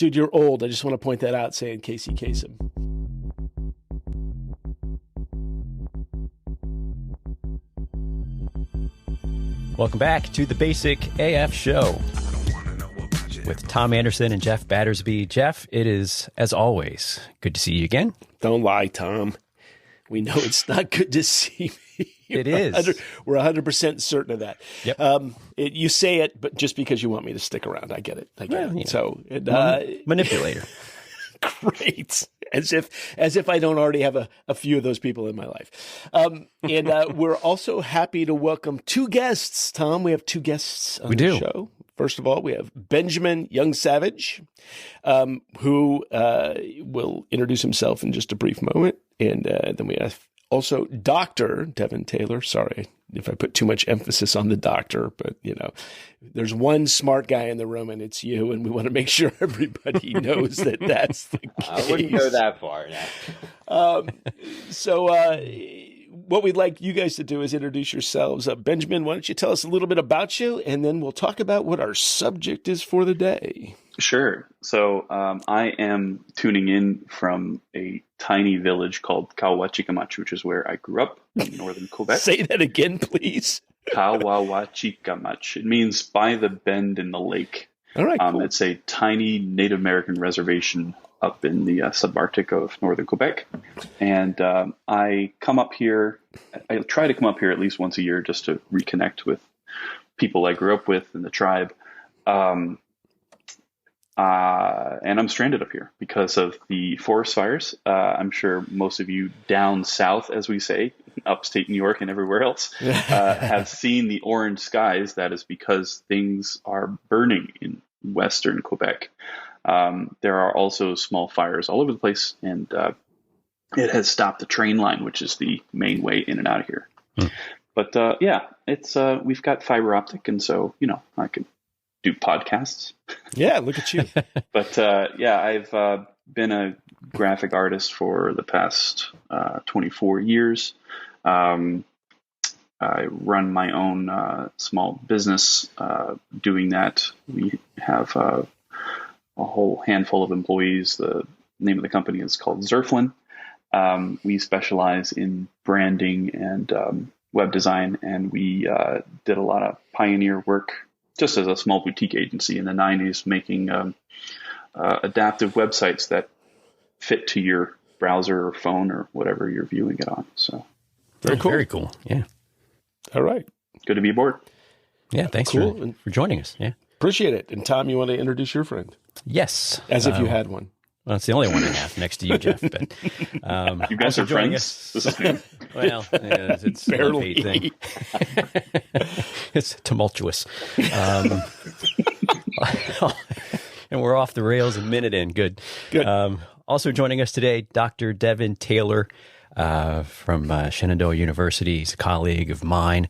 Dude, you're old. I just want to point that out, saying Casey Kasem. Welcome back to the Basic AF Show with Tom Anderson and Jeff Battersby. Jeff, it is, as always, good to see you again. Don't lie, Tom. We know it's not good to see me. It is. We're 100% certain of that. Yep. You say it, but just because you want me to stick around. I get it. Yeah. So, manipulator. Great. As if I don't already have a few of those people in my life. We're also happy to welcome two guests, Tom. We have two guests on the show. First of all, we have Benjamin Jancewicz, who will introduce himself in just a brief moment. And then we have also Dr. Devon Taylor. Sorry if I put too much emphasis on the doctor, but, there's one smart guy in the room, and it's you, and we want to make sure everybody knows that that's the case. I wouldn't go that far. No. What we'd like you guys to do is introduce yourselves. Benjamin, why don't you tell us a little bit about you, and then we'll talk about what our subject is for the day. Sure. So I am tuning in from a tiny village called Kawachikamachi, which is where I grew up in northern Quebec. Say that again, please. Kawachikamachi. It means by the bend in the lake. All right, cool. It's a tiny Native American reservation up in the subarctic of northern Quebec. And I come up here, I try to come up here at least once a year just to reconnect with people I grew up with in the tribe. And I'm stranded up here because of the forest fires. I'm sure most of you down south, as we say, upstate New York and everywhere else, have seen the orange skies. That is because things are burning in western Quebec. There are also small fires all over the place, and it has stopped the train line, which is the main way in and out of here. But it's we've got fiber optic, and so I can do podcasts. Yeah, look at you. But I've been a graphic artist for the past 24 years. I run my own small business doing that. We have a whole handful of employees. The name of the company is called Zerflin. We specialize in branding and web design, and we did a lot of pioneer work just as a small boutique agency in the 90s, making adaptive websites that fit to your browser or phone or whatever you're viewing it on. So very cool. Very cool. Yeah. All right. Good to be aboard. Yeah. Thanks for joining us. Yeah. Appreciate it. And Tom, you want to introduce your friend? Yes. As if you had one. Well, it's the only one I have next to you, Jeff. But you guys are friends. This is new. Well, it's a love-hate thing. It's tumultuous, and we're off the rails a minute in. Good. Also joining us today, Dr. Devon Taylor from Shenandoah University. He's a colleague of mine.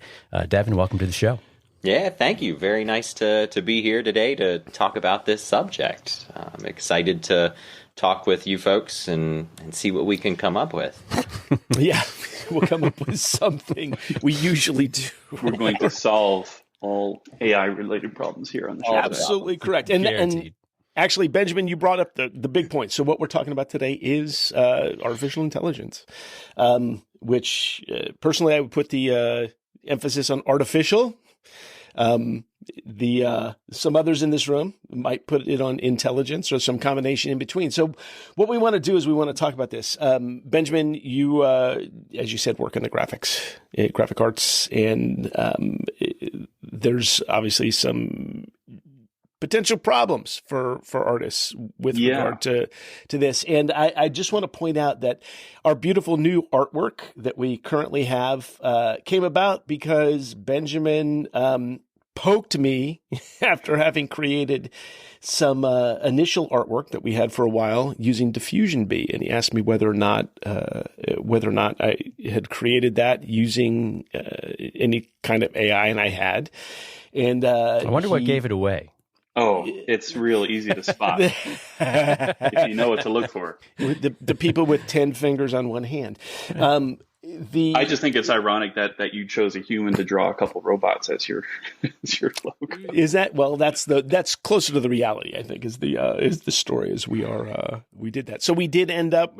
Devon, welcome to the show. Yeah, thank you. Very nice to be here today to talk about this subject. I'm excited to talk with you folks and see what we can come up with. Yeah, we'll come up with something. We usually do. We're going to solve all AI-related problems here on the show. Absolutely correct. And actually, Benjamin, you brought up the big point. So what we're talking about today is artificial intelligence, which personally I would put the emphasis on artificial. Some others in this room might put it on intelligence or some combination in between. So what we want to do is we want to talk about this. Benjamin, you, as you said, work in the graphic arts, and there's obviously some potential problems for artists with regard to this. And I just want to point out that our beautiful new artwork that we currently have came about because Benjamin poked me after having created some initial artwork that we had for a while using Diffusion B, and he asked me whether or not I had created that using any kind of AI, and I had. And I wonder what gave it away. Oh, it's real easy to spot if you know what to look for. The people with 10 fingers on one hand. I just think it's ironic that you chose a human to draw a couple robots as your as your logo. Is that, well, that's closer to the reality, I think, is the story, is we did that. So we did end up,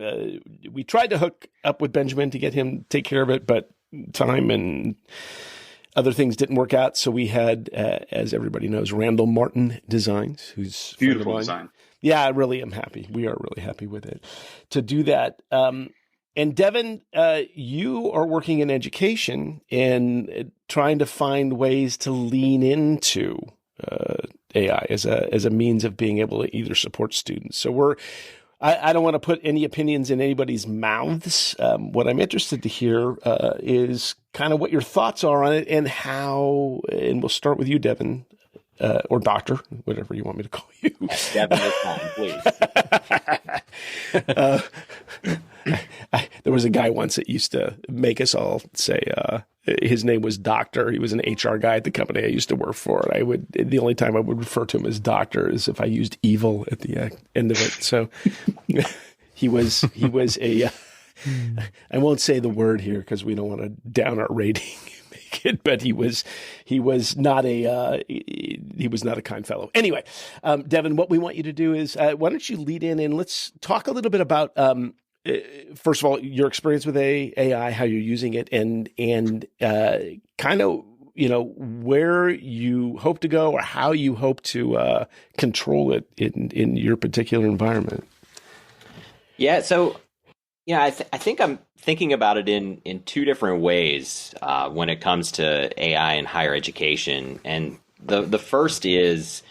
we tried to hook up with Benjamin to get him to take care of it, but time and other things didn't work out. So we had, as everybody knows, Randall Martin Designs, who's beautiful design. Yeah, I really am happy. We are really happy with it to do that. And Devon, you are working in education and trying to find ways to lean into AI as a means of being able to either support students. So I don't want to put any opinions in anybody's mouths. What I'm interested to hear is kind of what your thoughts are on it and how. And we'll start with you, Devon. Or Doctor, whatever you want me to call you. Devon is fine, please. There was a guy once that used to make us all say his name was Doctor. He was an HR guy at the company I used to work for. And the only time I would refer to him as Doctor is if I used evil at the end of it. So he was a. I won't say the word here because we don't want to down our rating. But he was not a kind fellow. Anyway, Devon, what we want you to do is why don't you lead in and let's talk a little bit about first of all your experience with AI, how you're using it, and kind of where you hope to go or how you hope to control it in your particular environment. Yeah. So. Yeah, I think I'm thinking about it in two different ways when it comes to AI in higher education. And the first is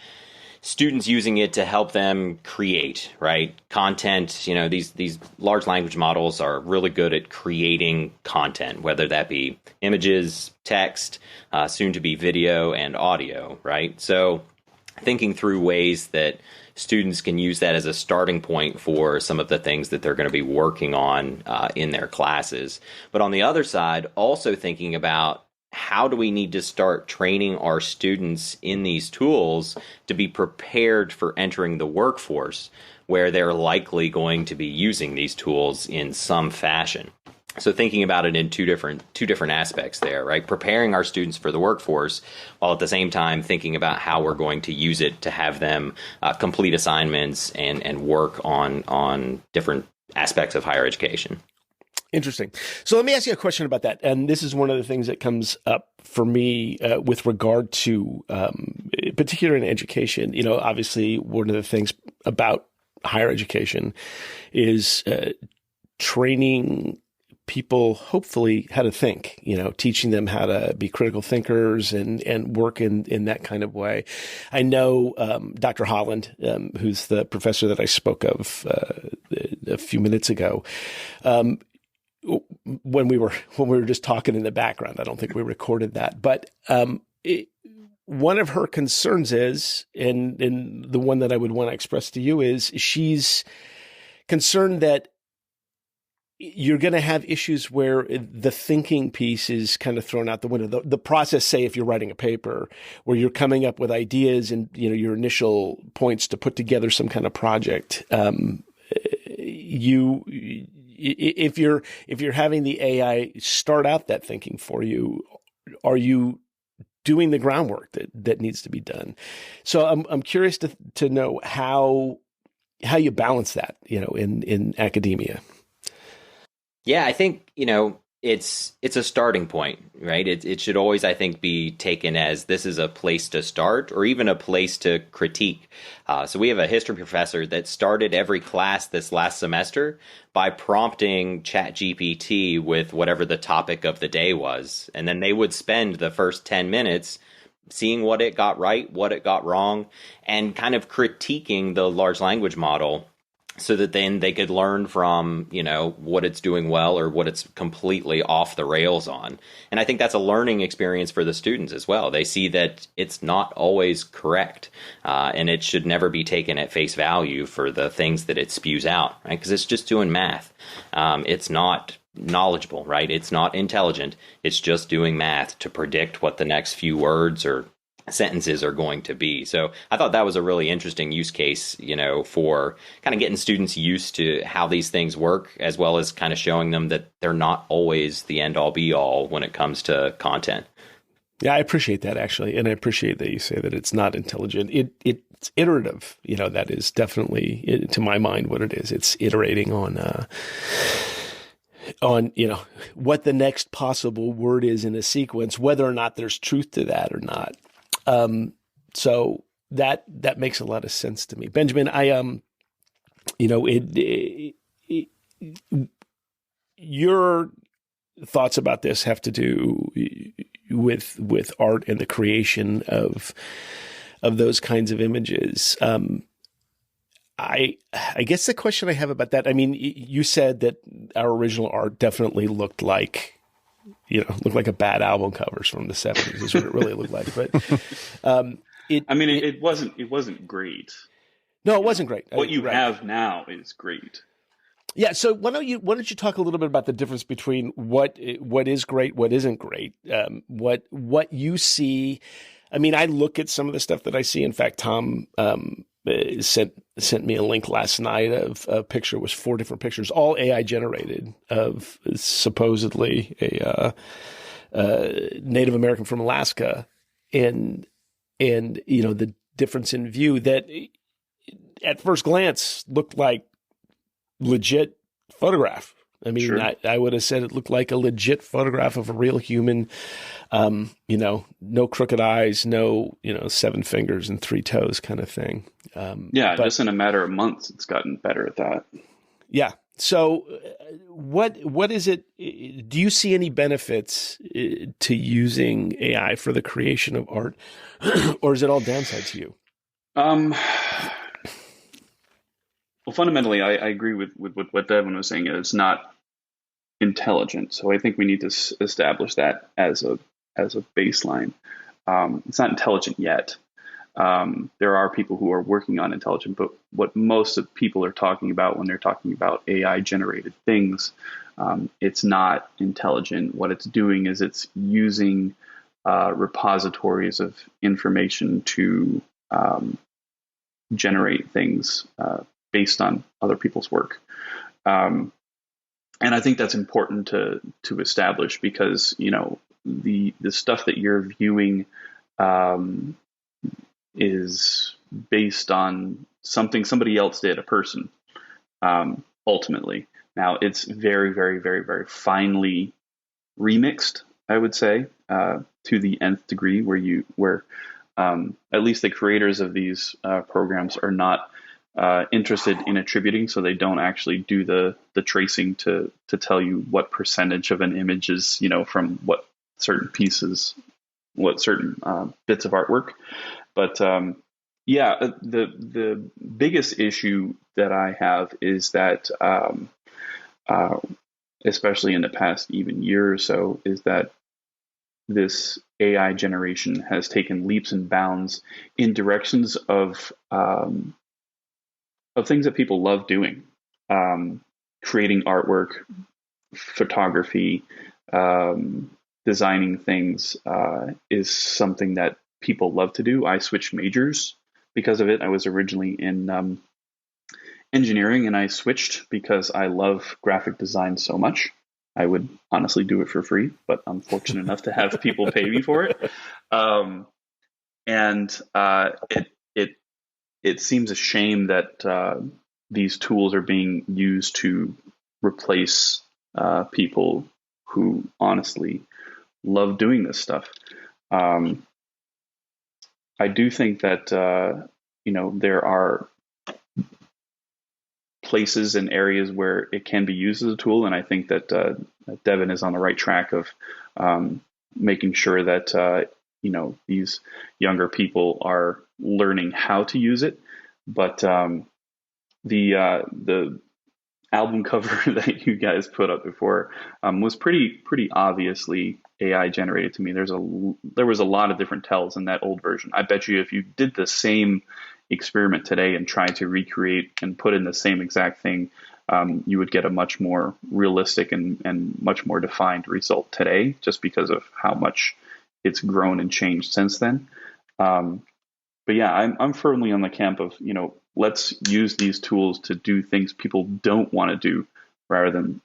students using it to help them create, right? Content, these large language models are really good at creating content, whether that be images, text, soon to be video and audio, right? So thinking through ways that students can use that as a starting point for some of the things that they're going to be working on in their classes. But on the other side, also thinking about how do we need to start training our students in these tools to be prepared for entering the workforce where they're likely going to be using these tools in some fashion. So thinking about it in two different aspects there, right? Preparing our students for the workforce while at the same time thinking about how we're going to use it to have them complete assignments and work on different aspects of higher education. Interesting. So let me ask you a question about that. And this is one of the things that comes up for me with regard to, particularly in education. Obviously one of the things about higher education is training people hopefully how to think, teaching them how to be critical thinkers and work in that kind of way. I know Dr. Holland, who's the professor that I spoke of a few minutes ago, when we were just talking in the background, I don't think we recorded that, but one of her concerns is, and the one that I would want to express to you is, she's concerned that you're going to have issues where the thinking piece is kind of thrown out the window. The process, say, if you're writing a paper where you're coming up with ideas and, your initial points to put together some kind of project, if you're having the AI start out that thinking for you, are you doing the groundwork that needs to be done? So I'm curious to know how you balance that, in academia. Yeah, I think, it's a starting point, right? It should always, I think, be taken as this is a place to start or even a place to critique. So we have a history professor that started every class this last semester by prompting ChatGPT with whatever the topic of the day was. And then they would spend the first 10 minutes seeing what it got right, what it got wrong, and kind of critiquing the large language model so that then they could learn from, what it's doing well or what it's completely off the rails on. And I think that's a learning experience for the students as well. They see that it's not always correct, and it should never be taken at face value for the things that it spews out, right? Because it's just doing math. It's not knowledgeable, right? It's not intelligent. It's just doing math to predict what the next few words or sentences are going to be. So I thought that was a really interesting use case, for kind of getting students used to how these things work, as well as kind of showing them that they're not always the end all be all when it comes to content. Yeah, I appreciate that, actually. And I appreciate that you say that it's not intelligent. It's iterative. That is definitely, to my mind, what it is. It's iterating on what the next possible word is in a sequence, whether or not there's truth to that or not. So that makes a lot of sense to me. Benjamin, your thoughts about this have to do with art and the creation of those kinds of images. I guess the question I have about that, you said that our original art definitely looked like a bad album covers from the 70s is what it really looked like. But it wasn't great. No, it wasn't great. What you have now is great. Yeah. So why don't you talk a little bit about the difference between what is great, what isn't great, what you see. I look at some of the stuff that I see. In fact, Tom sent me a link last night of a picture. It was 4 different pictures, all AI generated, of supposedly a Native American from Alaska, and the difference in view that at first glance looked like legit photograph. Sure. I would have said it looked like a legit photograph of a real human. No crooked eyes, no 7 fingers and 3 toes kind of thing. But just in a matter of months, it's gotten better at that. Yeah. So, what is it? Do you see any benefits to using AI for the creation of art, or is it all downside to you? Well, fundamentally, I agree with what Devon was saying. It's not intelligent, so I think we need to establish that as a baseline. It's not intelligent yet. There are people who are working on intelligent, but what most of people are talking about when they're talking about AI generated things, it's not intelligent. What it's doing is it's using repositories of information to generate things based on other people's work. And I think that's important to establish, because the stuff that you're viewing is based on something somebody else did, a person, ultimately. Now, it's very, very, very, very finely remixed, I would say, to the nth degree, where at least the creators of these programs are not interested in attributing, so they don't actually do the tracing to tell you what percentage of an image is, from what certain pieces, what certain bits of artwork. But the biggest issue that I have is that, especially in the past even year or so, is that this AI generation has taken leaps and bounds in directions of things that people love doing. Creating artwork, photography, designing things is something that people love to do. I switched majors because of it. I was originally in engineering, and I switched because I love graphic design so much. I would honestly do it for free, but I'm fortunate enough to have people pay me for it. It seems a shame that these tools are being used to replace people who honestly love doing this stuff. I do think that there are places and areas where it can be used as a tool, and I think that Devon is on the right track of making sure that these younger people are learning how to use it. But the album cover that you guys put up before was pretty obviously AI generated to me. There was a lot of different tells in that old version. I bet you if you did the same experiment today and tried to recreate and put in the same exact thing, you would get a much more realistic and much more defined result today, just because of how much it's grown and changed since then. But yeah, I'm firmly on the camp of, let's use these tools to do things people don't want to do rather than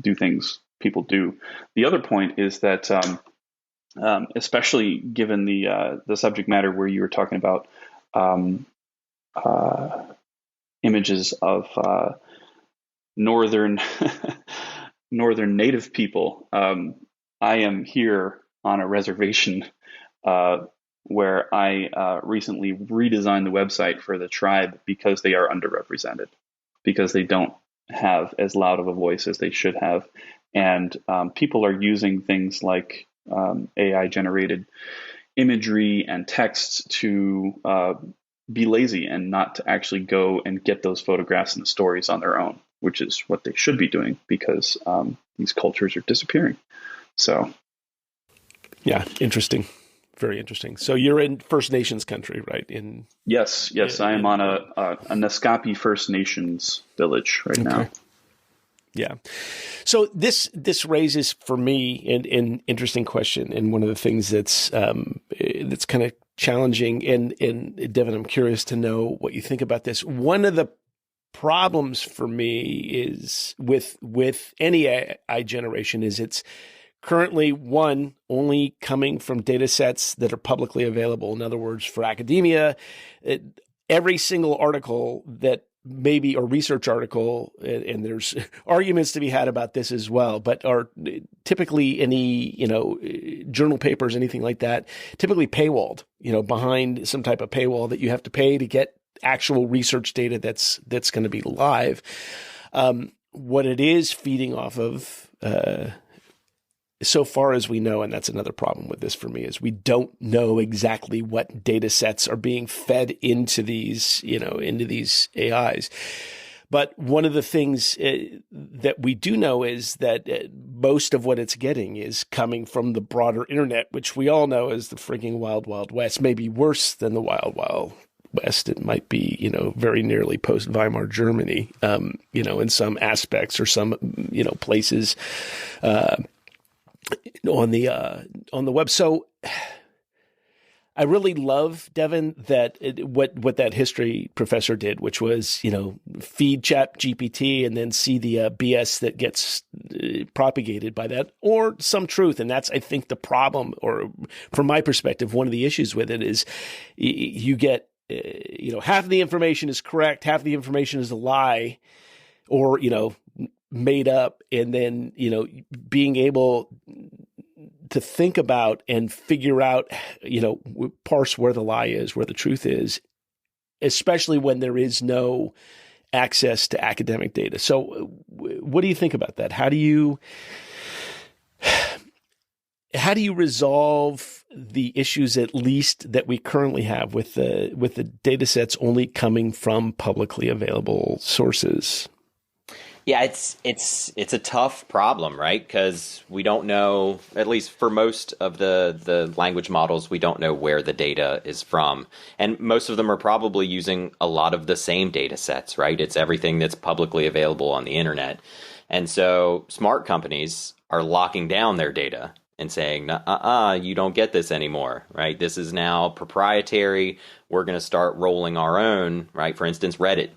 do things people do. The other point is that, especially given the subject matter where you were talking about images of northern northern native people, I am here on a reservation where I recently redesigned the website for the tribe because they are underrepresented, because they don't have as loud of a voice as they should have. And people are using things like AI generated imagery and texts to be lazy and not to actually go and get those photographs and the stories on their own, which is what they should be doing, because these cultures are disappearing. So, yeah, interesting. Very interesting. So you're in First Nations country, right? Yes. I am on a Naskapi First Nations village right now. Yeah. So this raises for me an interesting question, and one of the things that's kind of challenging. And Devon, I'm curious to know what you think about this. One of the problems for me is with any AI generation is it's currently, one, only coming from data sets that are publicly available. In other words, for academia, every single article that maybe, or research article, and there's arguments to be had about this as well, but are typically any, journal papers, anything like that, typically paywalled, behind some type of paywall that you have to pay to get actual research data that's going to be live. What it is feeding off of, so far as we know, and that's another problem with this for me, is we don't know exactly what data sets are being fed into these, into these AIs. But one of the things that we do know is that most of what it's getting is coming from the broader internet, which we all know is the freaking wild, wild west, maybe worse than the wild, wild west. It might be, very nearly post-Weimar Germany, in some aspects or some, places, on the web. So I really love, Devon, that what that history professor did, which was, feed Chat GPT and then see the BS that gets propagated by that, or some truth. And that's, I think, the problem, or from my perspective, one of the issues with it is you get, half the information is correct, half the information is a lie, or, made up, and then, being able to think about and figure out, parse where the lie is, where the truth is, especially when there is no access to academic data. So what do you think about that? How do you resolve the issues, at least that we currently have with the data sets only coming from publicly available sources? Yeah, it's a tough problem, right? Because we don't know, at least for most of the language models, we don't know where the data is from. And most of them are probably using a lot of the same data sets, right? It's everything that's publicly available on the internet. And so smart companies are locking down their data and saying, you don't get this anymore, right? This is now proprietary. We're going to start rolling our own, right? For instance, Reddit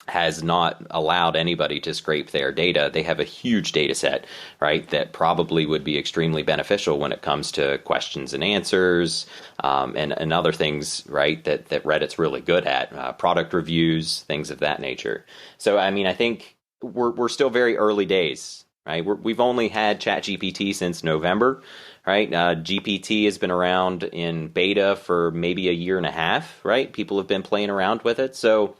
has not allowed anybody to scrape their data. They have a huge data set, right, that probably would be extremely beneficial when it comes to questions and answers, and other things, right, that Reddit's really good at, product reviews, things of that nature. So, I mean, I think we're still very early days, right? We've only had ChatGPT since November, right? GPT has been around in beta for maybe a year and a half, right? People have been playing around with it. So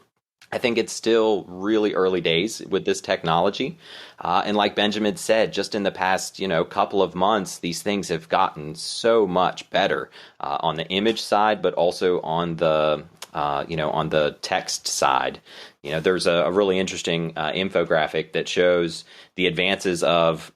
I think it's still really early days with this technology. And like Benjamin said, just in the past, couple of months, these things have gotten so much better on the image side, but also on the, on the text side. There's a really interesting infographic that shows the advances of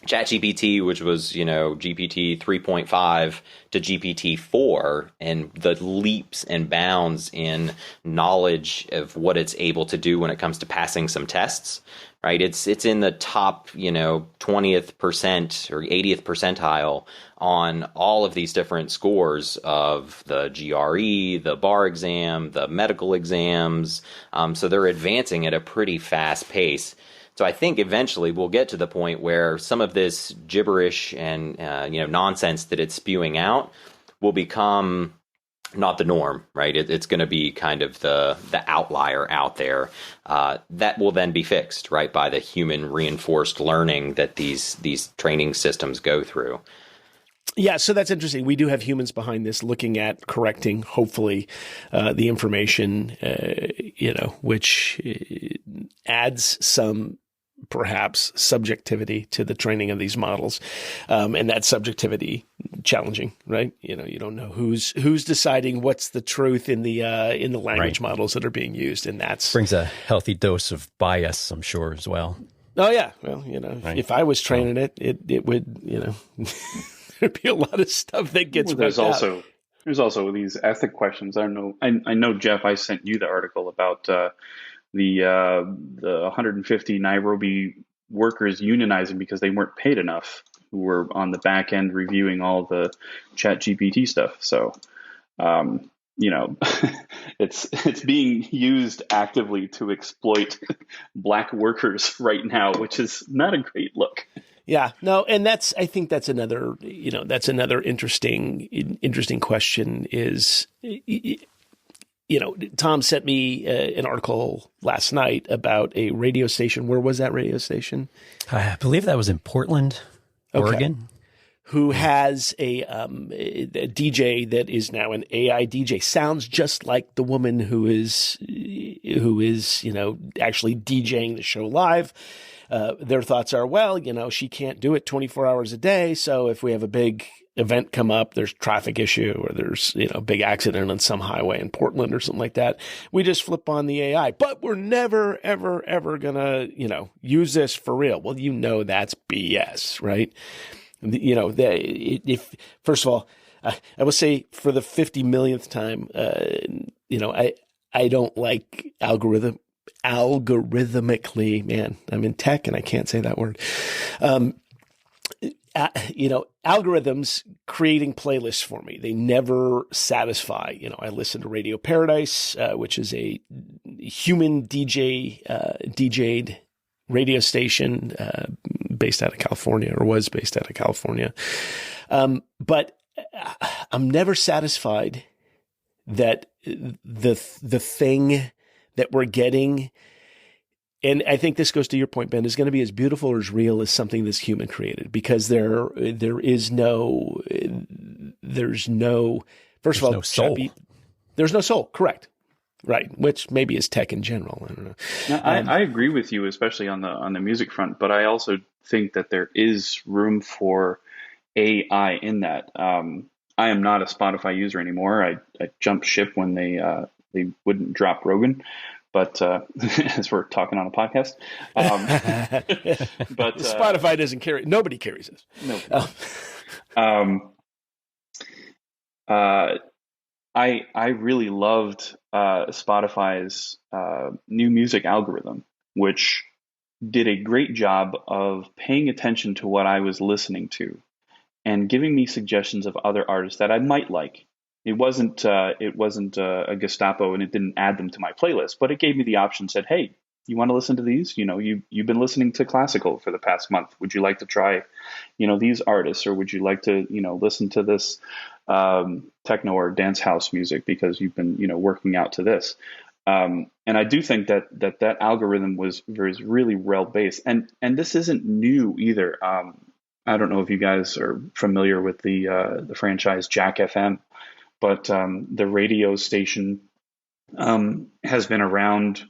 ChatGPT, which was, GPT 3.5 to GPT 4, and the leaps and bounds in knowledge of what it's able to do when it comes to passing some tests, right? It's in the top, 20th percent or 80th percentile on all of these different scores of the GRE, the bar exam, the medical exams. So they're advancing at a pretty fast pace. So I think eventually we'll get to the point where some of this gibberish and nonsense that it's spewing out will become not the norm, right? It's going to be kind of the outlier out there that will then be fixed, right, by the human reinforced learning that these training systems go through. Yeah, so that's interesting. We do have humans behind this looking at correcting, hopefully, the information, which adds some perhaps subjectivity to the training of these models, and that subjectivity challenging, right? You don't know who's deciding what's the truth in the language models that are being used, and that's brings a healthy dose of bias, I'm sure, as well. Oh yeah, well, right. If I was training it would, there'd be a lot of stuff that gets. Well, there's also these ethic questions. I don't know. I know, Jeff. I sent you the article about the 150 Nairobi workers unionizing because they weren't paid enough, who were on the back end reviewing all the ChatGPT stuff. So, it's being used actively to exploit Black workers right now, which is not a great look. Yeah, no, and I think that's another interesting question is, Tom sent me an article last night about a radio station. Where was that radio station? I believe that was in Portland, Oregon. Who has a DJ that is now an AI DJ. Sounds just like the woman who is actually DJing the show live. Their thoughts are, well, she can't do it 24 hours a day. So if we have a big event come up, there's traffic issue or there's, a big accident on some highway in Portland or something like that, we just flip on the AI. But we're never, ever, ever going to, use this for real. Well, that's BS, right? If first of all, I will say for the 50 millionth time, I don't like algorithmically, man, I'm in tech and I can't say that word. Algorithms creating playlists for me. They never satisfy. I listen to Radio Paradise, which is a human DJ'd radio station, based out of California, or was based out of California. But I'm never satisfied that the thing that we're getting, and I think this goes to your point, Ben, is going to be as beautiful or as real as something that's human created, because there's no soul. There's no soul. Correct. Right. Which maybe is tech in general. I don't know. Now, I agree with you, especially on the music front, but I also think that there is room for AI in that. I am not a Spotify user anymore. I jumped ship when they wouldn't drop Rogan, but as we're talking on a podcast, but Spotify doesn't carry. Nobody carries this. No. I really loved Spotify's new music algorithm, which did a great job of paying attention to what I was listening to and giving me suggestions of other artists that I might like. It wasn't a Gestapo, and it didn't add them to my playlist, but it gave me the option. Said, "Hey, you want to listen to these? You've been listening to classical for the past month. Would you like to try, these artists, or would you like to, listen to this techno or dance house music because you've been, working out to this?" And I do think that algorithm was really well based, and this isn't new either. I don't know if you guys are familiar with the franchise Jack FM, but the radio station has been around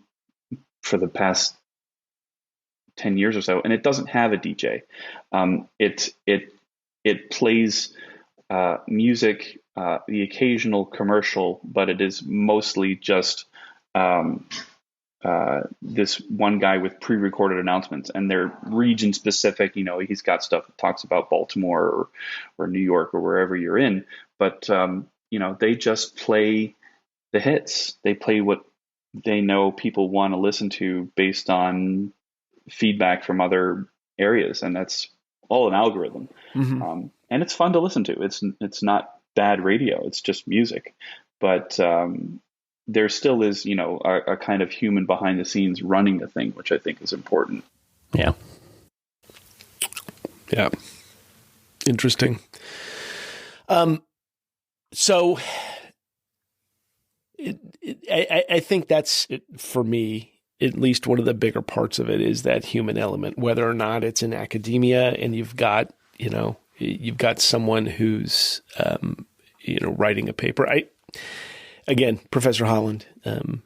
for the past 10 years or so, and it doesn't have a DJ. It plays music, the occasional commercial, but it is mostly just this one guy with pre-recorded announcements, and they're region specific. He's got stuff that talks about Baltimore or New York or wherever you're in, but they just play the hits. They play what they know people want to listen to based on feedback from other areas, and that's all an algorithm. Mm-hmm. And it's fun to listen to. It's not bad radio. It's just music, but there still is, a kind of human behind the scenes running the thing, which I think is important. Yeah. Yeah. Interesting. So I think that's, for me, at least one of the bigger parts of it is that human element, whether or not it's in academia and you've got someone who's, writing a paper. Again, Professor Holland, and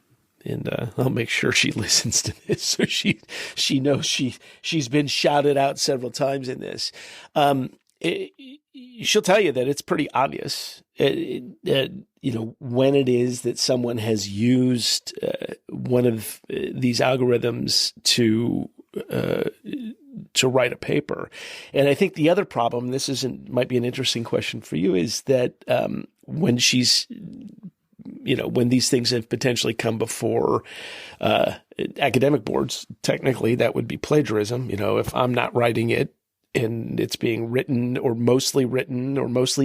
I'll make sure she listens to this so she knows she's been shouted out several times in this. She'll tell you that it's pretty obvious, when it is that someone has used one of these algorithms to write a paper. And I think the other problem, might be an interesting question for you, is that when she's when these things have potentially come before academic boards, technically that would be plagiarism. If I'm not writing it and it's being written or mostly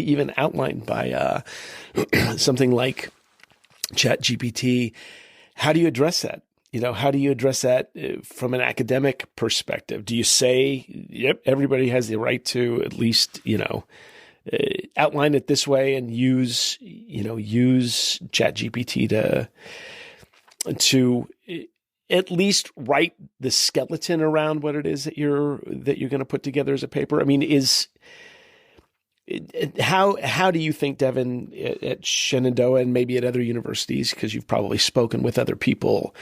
even outlined by something like ChatGPT, how do you address that? How do you address that from an academic perspective? Do you say, yep, everybody has the right to at least, outline it this way and use ChatGPT to at least write the skeleton around what it is that you're going to put together as a paper? I mean, how do you think, Devon, at Shenandoah and maybe at other universities, because you've probably spoken with other people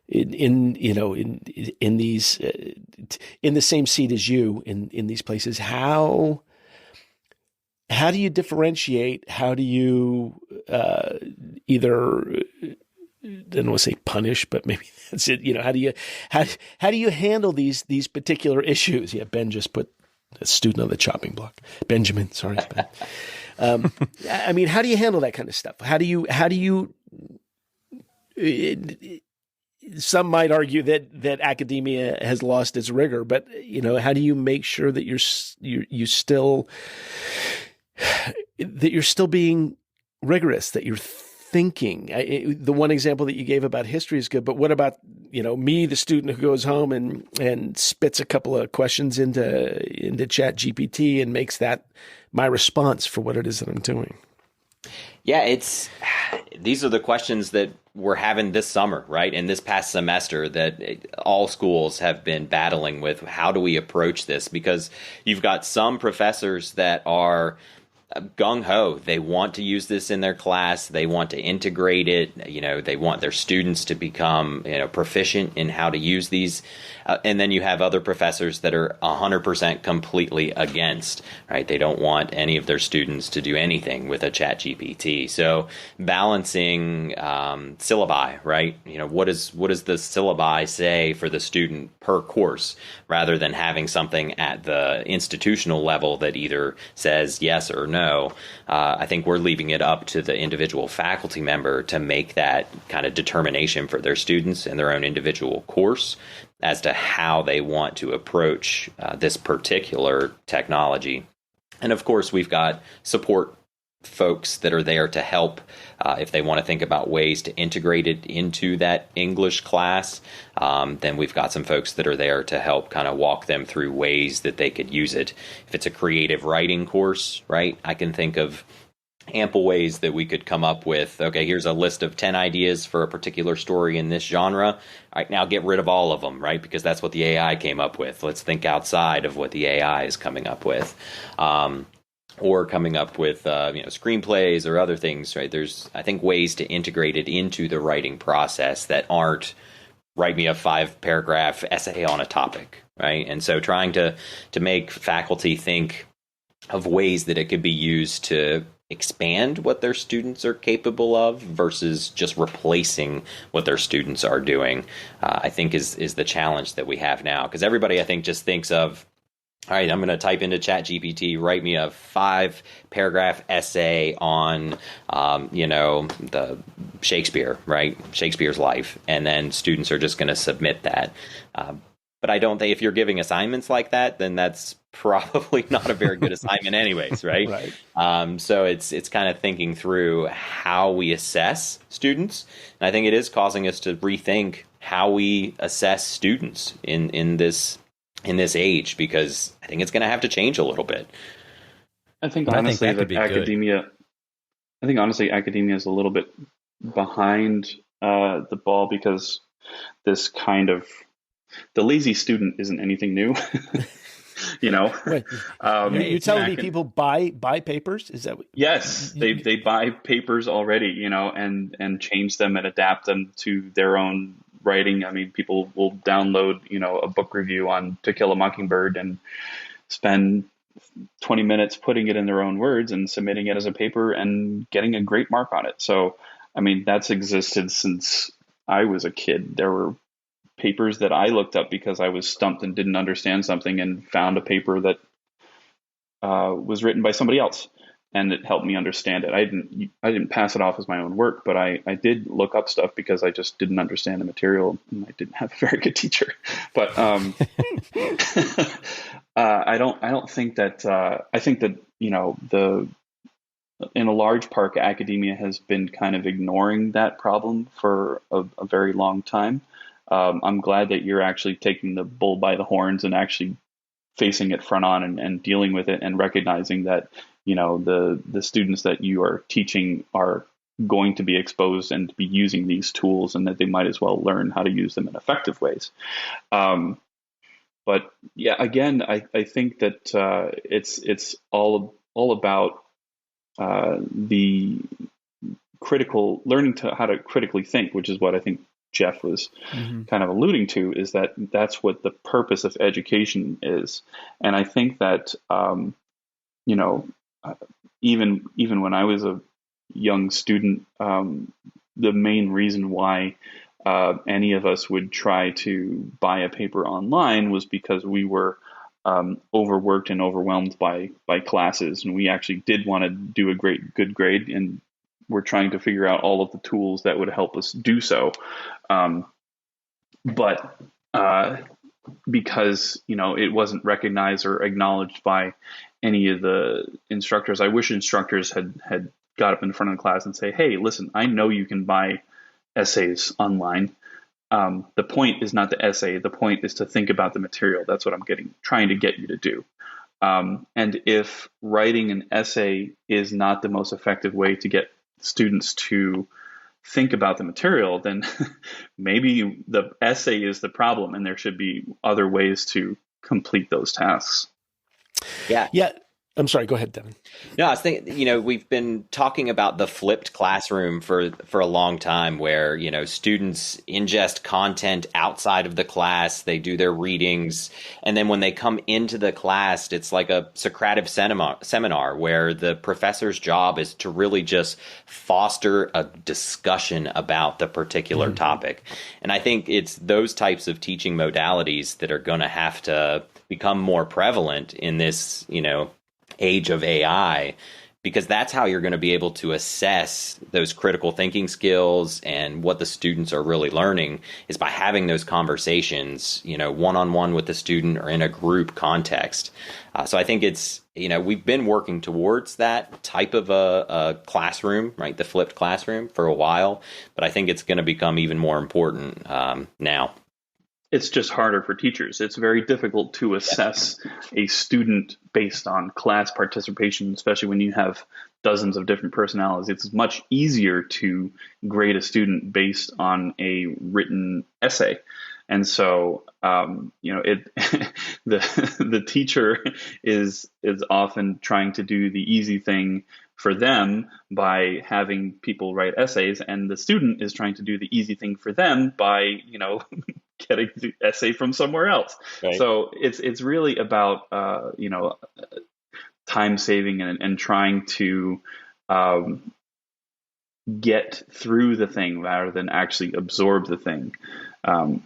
in these in the same seat as you in these places, how do you differentiate? How do you either, I don't want to say punish, but maybe that's it. How do you handle these particular issues? Yeah, Ben just put a student on the chopping block. Benjamin, sorry, Ben. I mean, how do you handle that kind of stuff? How do you? Some might argue that academia has lost its rigor, but how do you make sure that you're still being rigorous, that you're thinking? The one example that you gave about history is good, but what about me, the student who goes home and spits a couple of questions into ChatGPT and makes that my response for what it is that I'm doing? Yeah, these are the questions that we're having this summer, right? And this past semester that all schools have been battling with. How do we approach this? Because you've got some professors that are gung-ho. They want to use this in their class. They want to integrate it. They want their students to become, proficient in how to use these. And then you have other professors that are 100% completely against, right? They don't want any of their students to do anything with a ChatGPT. So balancing syllabi, right? What does the syllabi say for the student per course, rather than having something at the institutional level that either says yes or no. I think we're leaving it up to the individual faculty member to make that kind of determination for their students in their own individual course as to how they want to approach this particular technology. And of course, we've got support folks that are there to help if they want to think about ways to integrate it into that English class. Then we've got some folks that are there to help kind of walk them through ways that they could use it. If it's a creative writing course, right, I can think of ample ways that we could come up with, okay, here's a list of 10 ideas for a particular story in this genre. All right, now get rid of all of them, right? Because that's what the AI came up with. Let's think outside of what the AI is coming up with. Or coming up with, screenplays or other things, right? There's, I think, ways to integrate it into the writing process that aren't write me a 5-paragraph essay on a topic, right? And so trying to make faculty think of ways that it could be used to expand what their students are capable of versus just replacing what their students are doing, I think is the challenge that we have now. Because everybody, I think, just thinks of, all right, I'm going to type into ChatGPT, write me a 5-paragraph essay on, the Shakespeare, right? Shakespeare's life. And then students are just going to submit that. But I don't think if you're giving assignments like that, then that's probably not a very good assignment anyways, right? Right. So it's kind of thinking through how we assess students. And I think it is causing us to rethink how we assess students in this age, because I think it's going to have to change a little bit. I think honestly that academia is a little bit behind the ball, because this kind of the lazy student isn't anything new. Wait, you're telling me people buy papers? Is that what, yes, they buy papers already, and change them and adapt them to their own writing. I mean, people will download, a book review on To Kill a Mockingbird and spend 20 minutes putting it in their own words and submitting it as a paper and getting a great mark on it. So, I mean, that's existed since I was a kid. There were papers that I looked up because I was stumped and didn't understand something, and found a paper that was written by somebody else, and it helped me understand it. I didn't pass it off as my own work, but I did look up stuff because I just didn't understand the material, and I didn't have a very good teacher. But I don't think that I think that in a large part, academia has been kind of ignoring that problem for a very long time. I'm glad that you're actually taking the bull by the horns and actually facing it front on and dealing with it, and recognizing that, the students that you are teaching are going to be exposed and to be using these tools, and that they might as well learn how to use them in effective ways. But yeah, again, I think that it's all about the critical learning to how to critically think, which is what I think Jeff was kind of alluding to, is that's what the purpose of education is. And I think that, even when I was a young student, the main reason why any of us would try to buy a paper online was because we were overworked and overwhelmed by classes, and we actually did want to do a good grade, and we're trying to figure out all of the tools that would help us do so. But because, it wasn't recognized or acknowledged by any of the instructors, I wish instructors had got up in front of the class and say, hey, listen, I know you can buy essays online. The point is not the essay. The point is to think about the material. That's what I'm trying to get you to do. And if writing an essay is not the most effective way to get students to think about the material, then maybe the essay is the problem, and there should be other ways to complete those tasks. Yeah. I'm sorry. Go ahead, Devon. No, I was thinking, we've been talking about the flipped classroom for a long time, where, students ingest content outside of the class, they do their readings, and then when they come into the class, it's like a Socratic seminar where the professor's job is to really just foster a discussion about the particular topic. And I think it's those types of teaching modalities that are going to have to become more prevalent in this, age of AI, because that's how you're going to be able to assess those critical thinking skills and what the students are really learning, is by having those conversations, one-on-one with the student or in a group context. So I think it's, we've been working towards that type of a classroom, right? The flipped classroom for a while, but I think it's going to become even more important now. It's just harder for teachers. It's very difficult to assess a student based on class participation, especially when you have dozens of different personalities. It's much easier to grade a student based on a written essay. And so, the teacher is often trying to do the easy thing for them by having people write essays, and the student is trying to do the easy thing for them by, getting the essay from somewhere else. Right. So it's really about, time saving and trying to get through the thing rather than actually absorb the thing,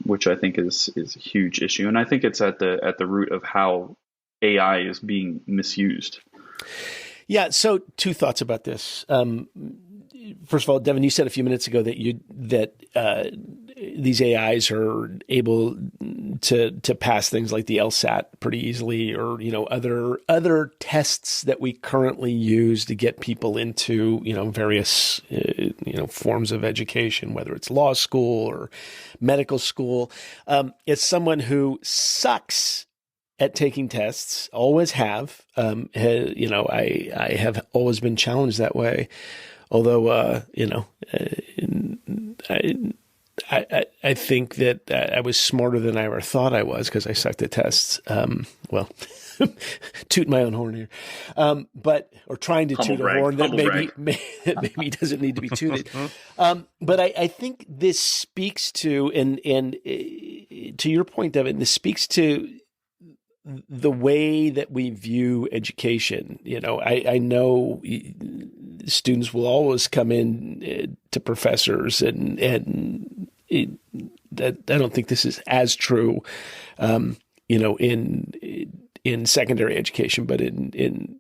which I think is a huge issue. And I think it's at the root of how AI is being misused. Yeah. So 2 thoughts about this. First of all, Devon, you said a few minutes ago that these AIs are able to pass things like the LSAT pretty easily, or other tests that we currently use to get people into various forms of education, whether it's law school or medical school. As someone who sucks at taking tests, always have, I have always been challenged that way. Although, I think that I was smarter than I ever thought I was because I sucked at tests. Toot my own horn here, or trying to toot a horn that maybe doesn't need to be tooted. But I think this speaks to, and to your point, Devin, this speaks to the way that we view education. I know students will always come in to professors, and I don't think this is as true, in secondary education, but in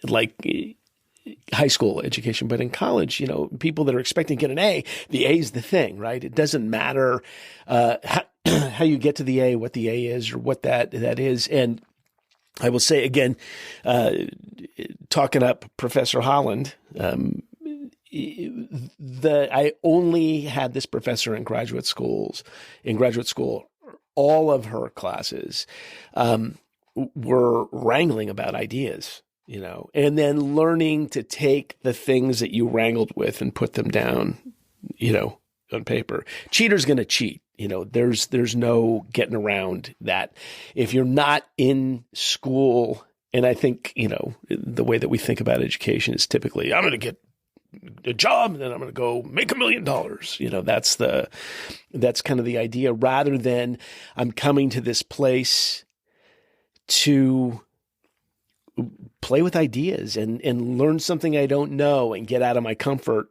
like high school education, but in college, people that are expecting to get an A, the A is the thing, right? It doesn't matter how you get to the A, what the A is, or what that is. And I will say again, talking up Professor Holland, I only had this professor in graduate school. All of her classes were wrangling about ideas, and then learning to take the things that you wrangled with and put them down, on paper. Cheater's going to cheat. There's no getting around that. If you're not in school, and I think, the way that we think about education is typically, I'm going to get a job and then I'm going to go make $1 million. That's kind of the idea, rather than I'm coming to this place to play with ideas and learn something I don't know and get out of my comfort,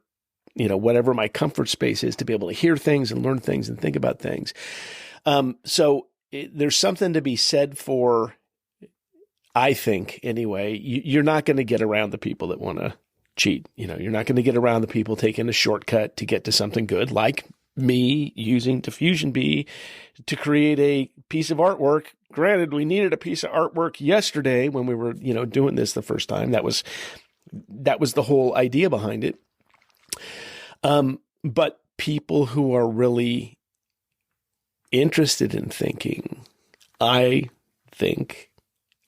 whatever my comfort space is, to be able to hear things and learn things and think about things. So there's something to be said for, I think anyway, you're not going to get around the people that want to cheat. You're not going to get around the people taking a shortcut to get to something good, like me using Diffusion B to create a piece of artwork. Granted, we needed a piece of artwork yesterday when we were, doing this the first time. That was the whole idea behind it. But people who are really interested in thinking, I think,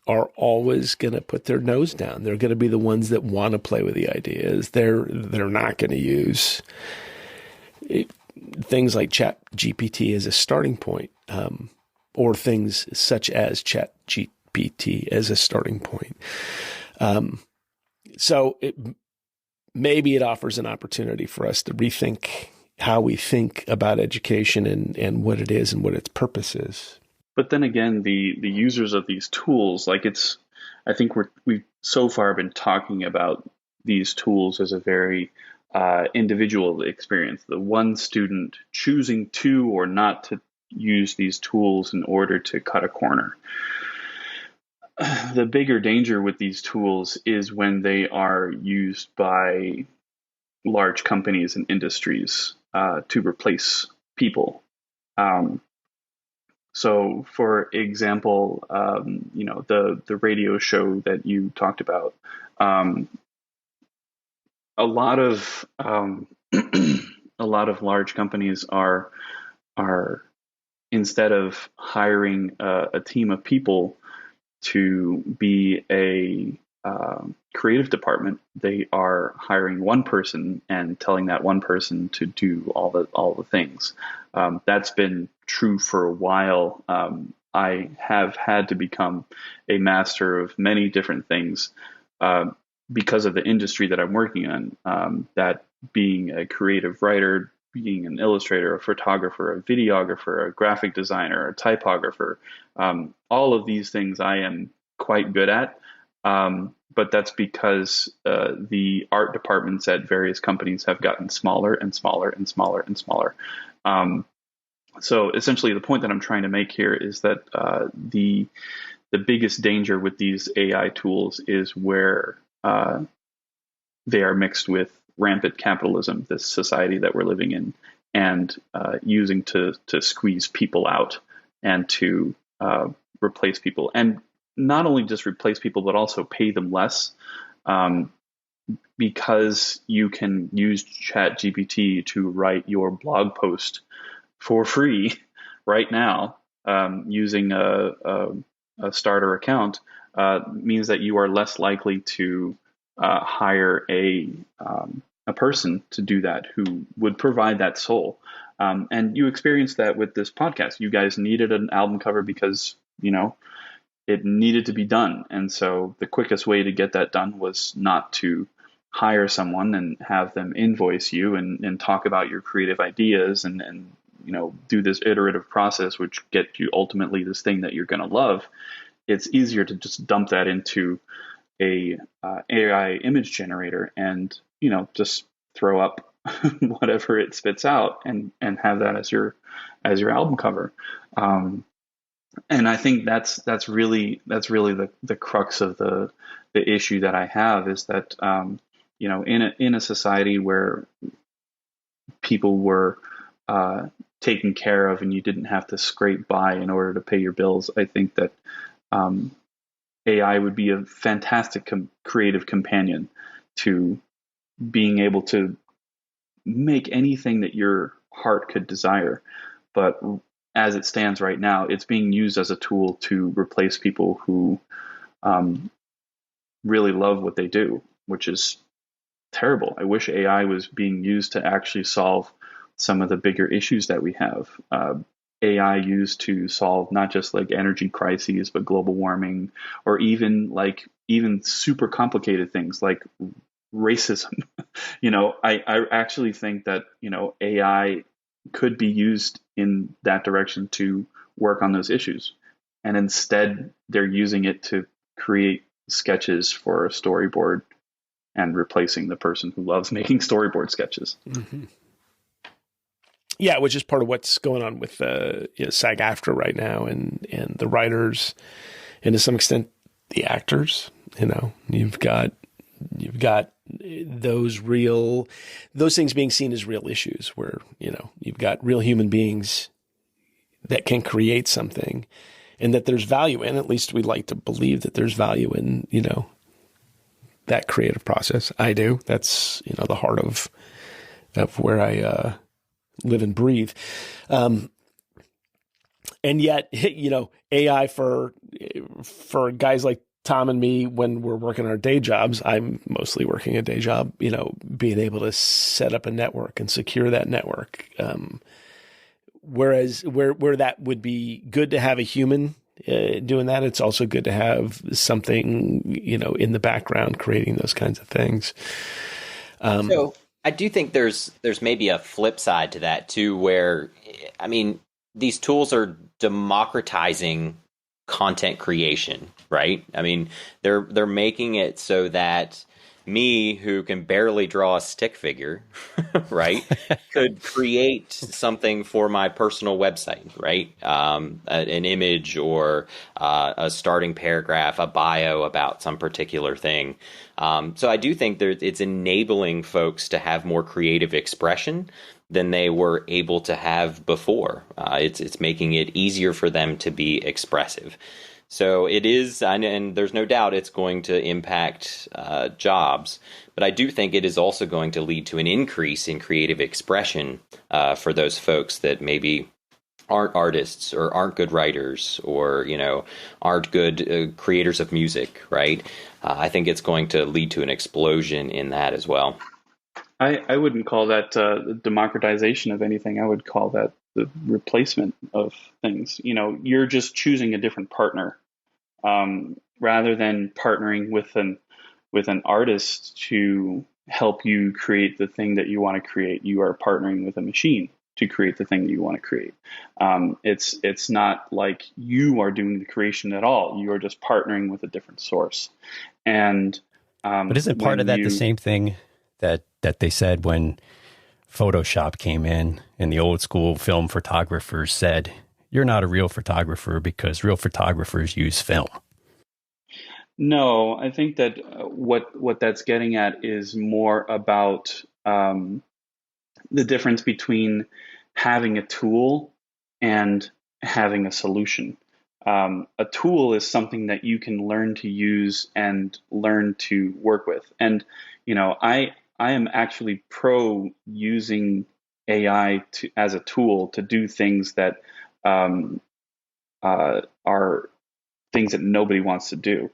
are always going to put their nose down. They're going to be the ones that want to play with the ideas. They're not going to use things like Chat GPT as a starting point, or things such as Chat GPT as a starting point. So maybe it offers an opportunity for us to rethink how we think about education and what it is and what its purpose is. But then again, the users of these tools, I think we've so far been talking about these tools as a very individual experience. The one student choosing to or not to use these tools in order to cut a corner. The bigger danger with these tools is when they are used by large companies and industries to replace people. So, for example, the radio show that you talked about, a lot of large companies are instead of hiring a team of people to be a creative department, they are hiring one person and telling that one person to do all the things. That's been true for a while. I have had to become a master of many different things because of the industry that I'm working in. That being a creative writer, being an illustrator, a photographer, a videographer, a graphic designer, a typographer, all of these things I am quite good at. But that's because the art departments at various companies have gotten smaller and smaller and smaller and smaller. So essentially, the point that I'm trying to make here is that the biggest danger with these AI tools is where they are mixed with rampant capitalism, this society that we're living in, and using to squeeze people out and to replace people. And not only just replace people, but also pay them less, because you can use ChatGPT to write your blog post for free right now, using a starter account, means that you are less likely to hire a person to do that who would provide that soul. And you experienced that with this podcast. You guys needed an album cover because, it needed to be done. And so the quickest way to get that done was not to hire someone and have them invoice you and talk about your creative ideas and do this iterative process, which get you ultimately this thing that you're going to love. It's easier to just dump that into a AI image generator and, just throw up whatever it spits out and have that as your album cover. And I think that's really the crux of the issue that I have, is that in a society where people were taken care of and you didn't have to scrape by in order to pay your bills, I think that AI would be a fantastic creative companion to being able to make anything that your heart could desire. But as it stands right now, it's being used as a tool to replace people who really love what they do, which is terrible. I wish AI was being used to actually solve some of the bigger issues that we have. AI used to solve not just like energy crises, but global warming, or even super complicated things like racism. I actually think that, AI could be used in that direction to work on those issues. And instead, they're using it to create sketches for a storyboard and replacing the person who loves making storyboard sketches. Mm-hmm. Yeah, which is part of what's going on with SAG-AFTRA right now, and the writers, and to some extent the actors. You've got those things being seen as real issues, where you've got real human beings that can create something, and that there's value in. At least we like to believe that there's value in that creative process. I do. That's the heart of where I live and breathe. And yet, AI for guys like Tom and me, when we're working our day jobs, I'm mostly working a day job, being able to set up a network and secure that network. Whereas where that would be good to have a human doing that, it's also good to have something, in the background creating those kinds of things. So I do think there's maybe a flip side to that too, where, these tools are democratizing content creation, right? They're making it so that me, who can barely draw a stick figure, right, could create something for my personal website, right? An image or a starting paragraph, a bio about some particular thing. So I do think it's enabling folks to have more creative expression than they were able to have before. It's making it easier for them to be expressive. So it is, and there's no doubt it's going to impact jobs, but I do think it is also going to lead to an increase in creative expression for those folks that maybe aren't artists or aren't good writers or, aren't good creators of music, right? I think it's going to lead to an explosion in that as well. I wouldn't call that democratization of anything. I would call that the replacement of things. You're just choosing a different partner, rather than partnering with an artist to help you create the thing that you want to create. You are partnering with a machine, to create the thing that you want to create. It's not like you are doing the creation at all. You are just partnering with a different source. And but isn't part of that the same thing that they said when Photoshop came in and the old school film photographers said, you're not a real photographer because real photographers use film? No, I think that what that's getting at is more about the difference between having a tool and having a solution. A tool is something that you can learn to use and learn to work with. And, I am actually pro using AI as a tool to do things that are things that nobody wants to do.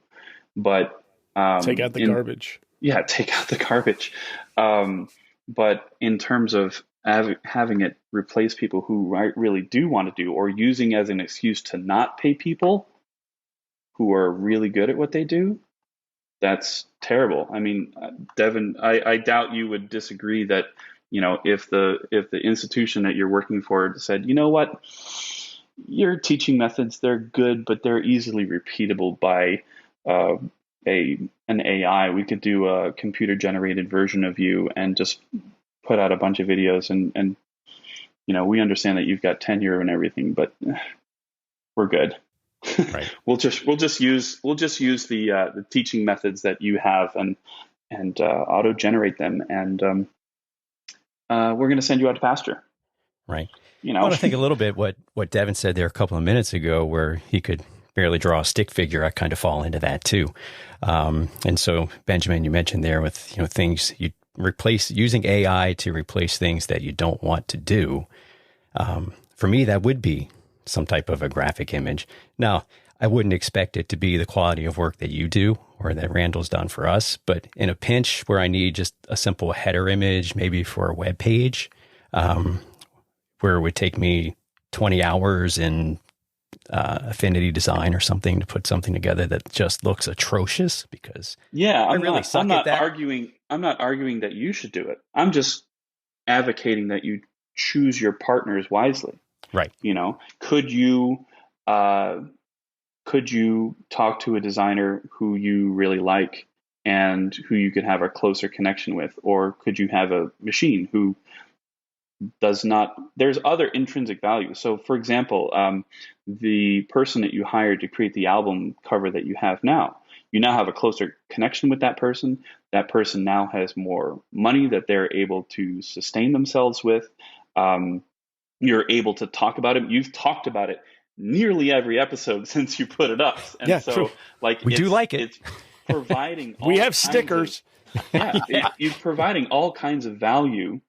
But take out the garbage. Yeah, take out the garbage. But in terms of having it replace people who really do want to do, or using as an excuse to not pay people who are really good at what they do, that's terrible. I mean, Devon, I doubt you would disagree that, if the institution that you're working for said, you know what, your teaching methods, they're good, but they're easily repeatable by an AI. We could do a computer generated version of you and just put out a bunch of videos and we understand that you've got tenure and everything, but we're good. Right. we'll just use the teaching methods that you have and auto generate them, and we're going to send you out to pasture. Right. I want to think a little bit what Devon said there a couple of minutes ago, where he could barely draw a stick figure. I kind of fall into that too. And so, Benjamin, you mentioned there with things you replace, using AI to replace things that you don't want to do. For me, that would be some type of a graphic image. Now, I wouldn't expect it to be the quality of work that you do or that Randall's done for us, but in a pinch where I need just a simple header image, maybe for a web page, where it would take me 20 hours in Affinity Design or something to put something together that just looks atrocious, because I'm not arguing that you should do it. I'm just advocating that you choose your partners wisely. Right. Could you talk to a designer who you really like and who you could have a closer connection with, or could you have a machine who does not? There's other intrinsic value. So, for example, the person that you hired to create the album cover that you have now, you now have a closer connection with that person. That person now has more money that they're able to sustain themselves with. You're able to talk about it. You've talked about it nearly every episode since you put it up. And so, true. We do like it. It's providing. We have stickers. You're providing all kinds of value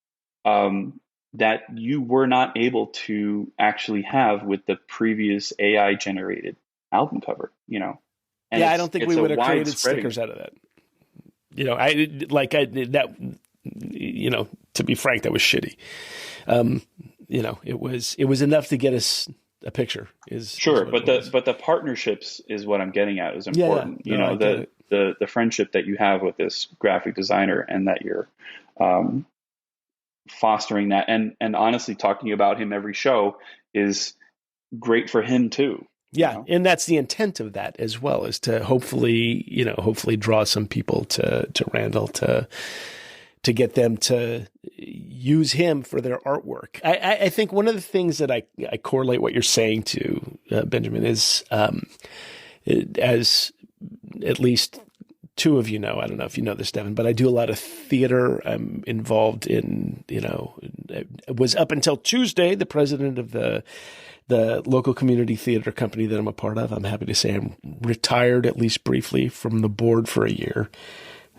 that you were not able to actually have with the previous AI generated album cover. And I don't think we would have created stickers out of that. To be frank, that was shitty. It was enough to get us a picture. But the partnerships is what I'm getting at is important. The friendship that you have with this graphic designer, and that you're fostering that, and honestly talking about him every show is great for him too. Yeah, and that's the intent of that as well, is to hopefully draw some people to Randall to get them to use him for their artwork. I think one of the things that I correlate what you're saying to, Benjamin, is as at least two of you know, I don't know if you know this, Devon, but I do a lot of theater. I'm involved in, was up until Tuesday, the president of the local community theater company that I'm a part of. I'm happy to say I'm retired, at least briefly, from the board for a year.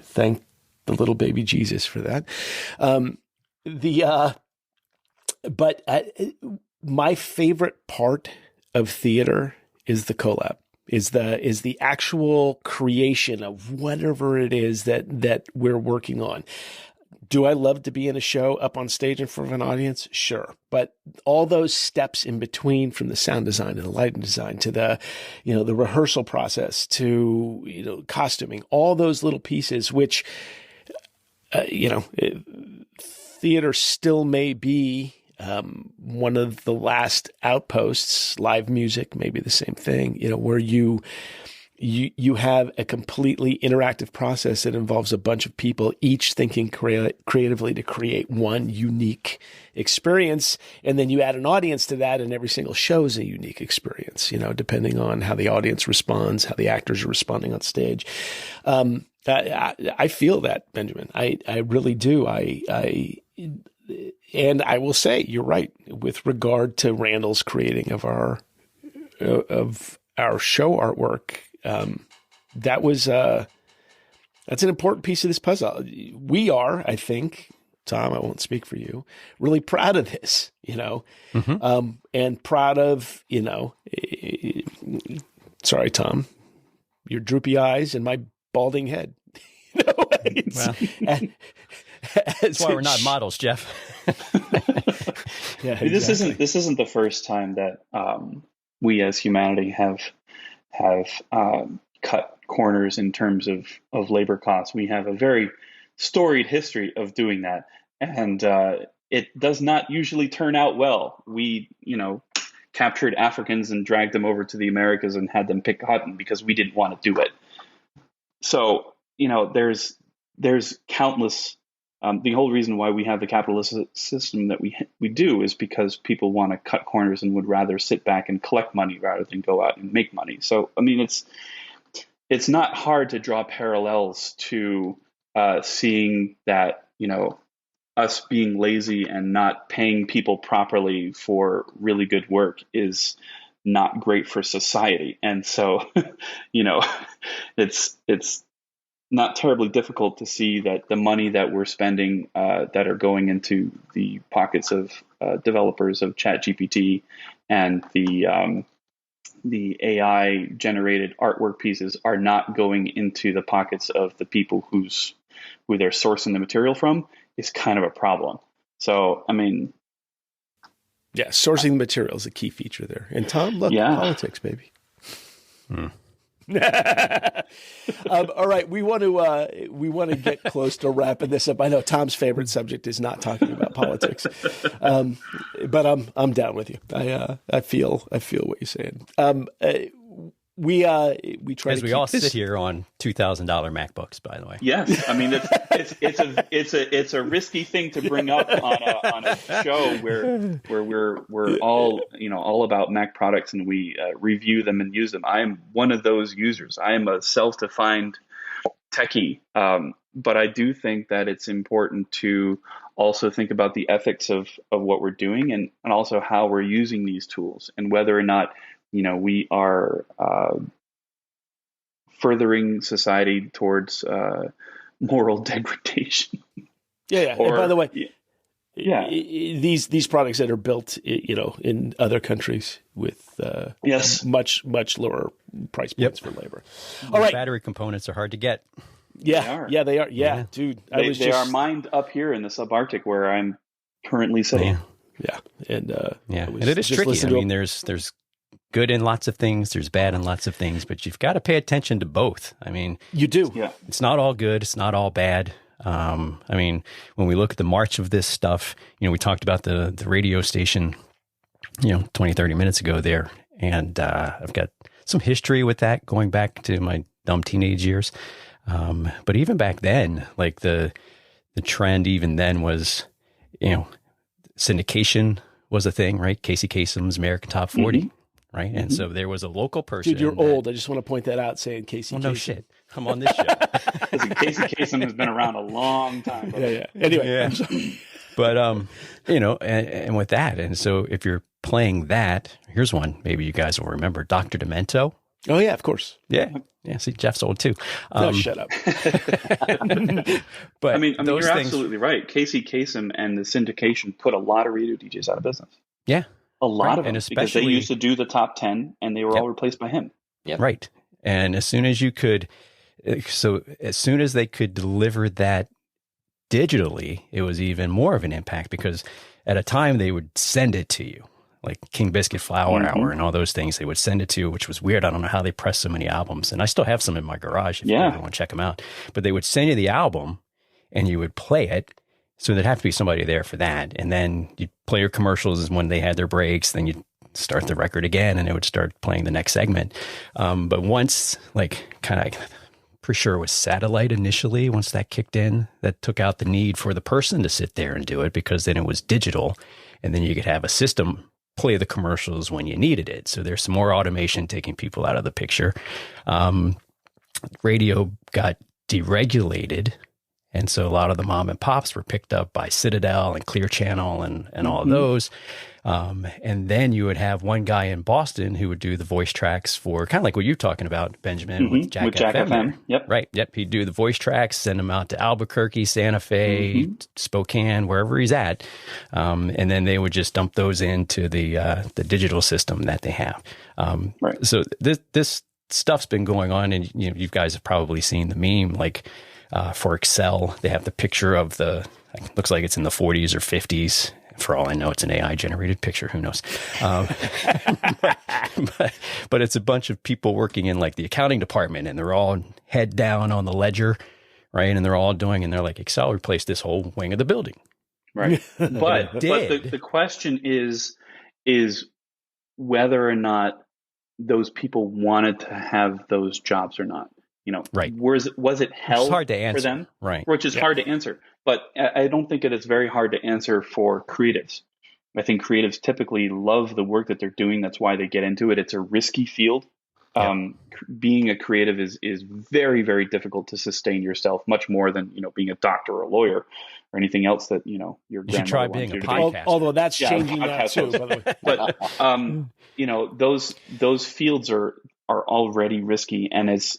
Thank the little baby Jesus for that. But my favorite part of theater is the collab, is the actual creation of whatever it is that we're working on. Do I love to be in a show up on stage in front of an audience? Sure. But all those steps in between, from the sound design to the lighting design to the rehearsal process to, costuming, all those little pieces, which, theater still may be One of the last outposts, live music, maybe the same thing, where you have a completely interactive process that involves a bunch of people, each thinking creatively to create one unique experience. And then you add an audience to that, and every single show is a unique experience, depending on how the audience responds, how the actors are responding on stage. I feel that, Benjamin. I really do. And I will say, you're right, with regard to Randall's creating of our show artwork. That's an important piece of this puzzle. We are, I think, Tom, I won't speak for you, really proud of this, and proud of, sorry, Tom, your droopy eyes and my balding head. Well, that's why we're not models, Jeff. Yeah, This isn't the first time that we as humanity have cut corners in terms of labor costs. We have a very storied history of doing that, and it does not usually turn out well. We, captured Africans and dragged them over to the Americas and had them pick cotton because we didn't want to do it. So, there's countless. The whole reason why we have the capitalist system that we do is because people want to cut corners and would rather sit back and collect money rather than go out and make money. So, I mean, it's not hard to draw parallels to seeing that, us being lazy and not paying people properly for really good work is not great for society. And so, it's not terribly difficult to see that the money that we're spending that are going into the pockets of developers of ChatGPT and the AI generated artwork pieces are not going into the pockets of the people who they're sourcing the material from is kind of a problem. So, I mean, yeah, sourcing the material is a key feature there. And Tom, look, politics, baby. All right, we want to get close to wrapping this up. I know Tom's favorite subject is not talking about politics, but I'm down with you. I feel what you're saying. We try as we all sit here on $2,000 MacBooks, by the way. Yes, I mean it's a risky thing to bring up on a show where we're all about Mac products and we review them and use them. I am one of those users. I am a self-defined techie, but I do think that it's important to also think about the ethics of what we're doing and also how we're using these tools and whether or not we are furthering society towards moral degradation. Yeah. And by the way, these products that are built, in other countries with much lower price points for labor. All right, battery components are hard to get. Yeah, they are. Yeah, dude, they are mined up here in the subarctic where I'm currently sitting. Yeah, and and it is tricky. I mean, there's good in lots of things, there's bad in lots of things, but you've got to pay attention to both. I mean, you do. Yeah. It's not all good. It's not all bad. I mean, when we look at the march of this stuff, we talked about the radio station, 20, 30 minutes ago there. And I've got some history with that going back to my dumb teenage years. But even back then, like the trend even then was, syndication was a thing, right? Casey Kasem's American Top 40. Mm-hmm. Right. And so there was a local person. Dude, you're old. I just want to point that out saying Casey. Well, no shit. I'm on this show. Casey Kasem has been around a long time. Bro. Yeah. Anyway. Yeah. But, and with that. And so if you're playing that, here's one. Maybe you guys will remember Dr. Demento. Oh, yeah, of course. Yeah. Yeah. See, Jeff's old too. No, shut up. But I mean you're absolutely right. Casey Kasem and the syndication put a lot of radio DJs out of business. Yeah. A lot of them, because they used to do the top 10 and they were all replaced by him. Yep. Right. And as soon as they could deliver that digitally, it was even more of an impact because at a time they would send it to you, like King Biscuit Flower Hour and all those things. They would send it to you, which was weird. I don't know how they pressed so many albums. And I still have some in my garage if you ever want to check them out. But they would send you the album and you would play it. So there'd have to be somebody there for that. And then you'd play your commercials when they had their breaks, then you'd start the record again and it would start playing the next segment. But once, like, kind of, pretty sure it was satellite initially, once that kicked in, that took out the need for the person to sit there and do it, because then it was digital. And then you could have a system play the commercials when you needed it. So there's some more automation taking people out of the picture. Radio got deregulated. And so a lot of the mom and pops were picked up by Citadel and Clear Channel and all of those. And then you would have one guy in Boston who would do the voice tracks for kind of like what you're talking about, Benjamin, with Jack FM. Yep. Right. Yep. He'd do the voice tracks, send them out to Albuquerque, Santa Fe, Spokane, wherever he's at. And then they would just dump those into the digital system that they have. Right. So this stuff's been going on, and you guys have probably seen the meme, like, for Excel, they have the picture of looks like it's in the 40s or 50s. For all I know, it's an AI generated picture. Who knows? But it's a bunch of people working in like the accounting department, and they're all head down on the ledger, right? And they're all and they're like, Excel replaced this whole wing of the building. Right. But the question is whether or not those people wanted to have those jobs or not. Right. Was it hell hard to answer for them? Right. Which is hard to answer. But I don't think it is very hard to answer for creatives. I think creatives typically love the work that they're doing. That's why they get into it. It's a risky field. Being a creative is very, very difficult to sustain yourself, much more than, being a doctor or a lawyer or anything else that, your You should try being a podcaster. Although that's changing that too, by the way. But, those fields are already risky, and it's